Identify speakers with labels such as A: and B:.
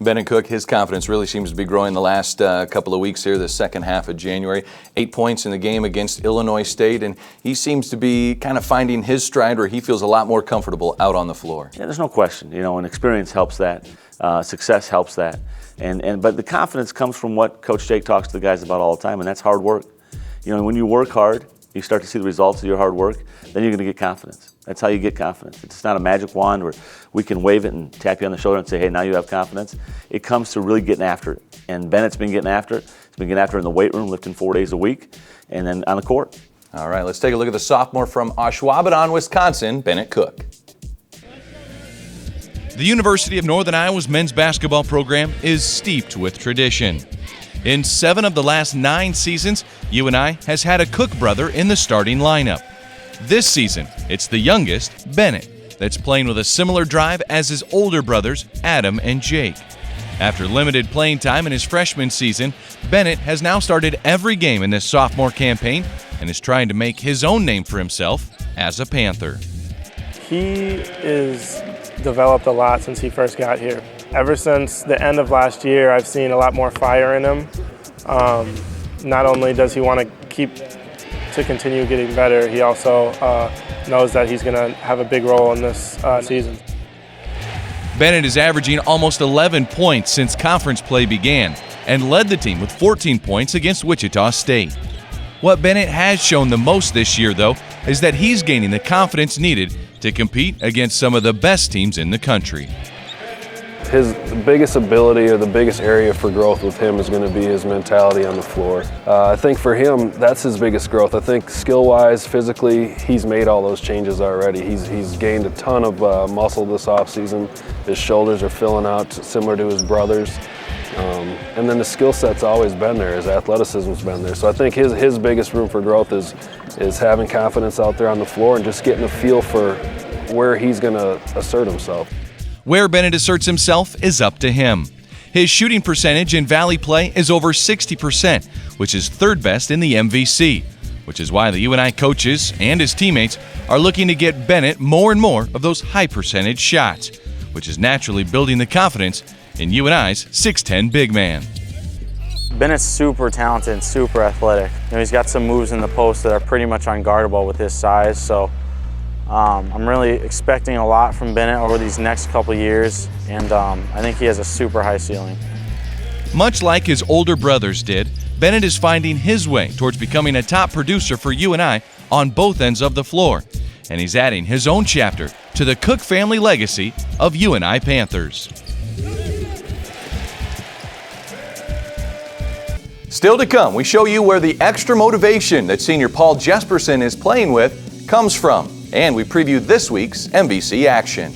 A: Bennett Koch, his confidence really seems to be growing the last couple of weeks here, the second half of January. 8 points in the game against Illinois State, and he seems to be kind of finding his stride where he feels a lot more comfortable out on the floor.
B: Yeah, there's no question. And experience helps that. Success helps that. But the confidence comes from what Coach Jake talks to the guys about all the time, and that's hard work. When you work hard, you start to see the results of your hard work, then you're going to get confidence. That's how you get confidence. It's not a magic wand where we can wave it and tap you on the shoulder and say, hey, now you have confidence. It comes to really getting after it. And Bennett's been getting after it. He's been getting after it in the weight room, lifting 4 days a week, and then on the court.
A: All right, let's take a look at the sophomore from Ashwaubenon, Wisconsin, Bennett Koch.
C: The University of Northern Iowa's men's basketball program is steeped with tradition. In 7 of the last 9 seasons, UNI has had a Koch brother in the starting lineup. This season, it's the youngest, Bennett, that's playing with a similar drive as his older brothers, Adam and Jake. After limited playing time in his freshman season, Bennett has now started every game in this sophomore campaign and is trying to make his own name for himself as a Panther.
D: He is developed a lot since he first got here. Ever since the end of last year, I've seen a lot more fire in him. Not only does he want to continue getting better, he also knows that he's going to have a big role in this season.
C: Bennett is averaging almost 11 points since conference play began and led the team with 14 points against Wichita State. What Bennett has shown the most this year, though, is that he's gaining the confidence needed to compete against some of the best teams in the country.
E: His biggest ability or the biggest area for growth with him is going to be his mentality on the floor. I think for him, that's his biggest growth. I think skill-wise, physically, he's made all those changes already. He's gained a ton of muscle this offseason. His shoulders are filling out similar to his brothers. And then the skill set's always been there. His athleticism's been there. So I think his biggest room for growth is having confidence out there on the floor and just getting a feel for where he's going to assert himself.
C: Where Bennett asserts himself is up to him. His shooting percentage in Valley play is over 60%, which is 3rd best in the MVC, which is why the UNI coaches and his teammates are looking to get Bennett more and more of those high percentage shots, which is naturally building the confidence in UNI's 6'10" big man.
F: Bennett's super talented and super athletic. He's got some moves in the post that are pretty much unguardable with his size, so I'm really expecting a lot from Bennett over these next couple years, and I think he has a super high ceiling.
C: Much like his older brothers did, Bennett is finding his way towards becoming a top producer for UNI on both ends of the floor, and he's adding his own chapter to the Koch family legacy of UNI Panthers.
A: Still to come, we show you where the extra motivation that senior Paul Jesperson is playing with comes from, and we preview this week's MVC action.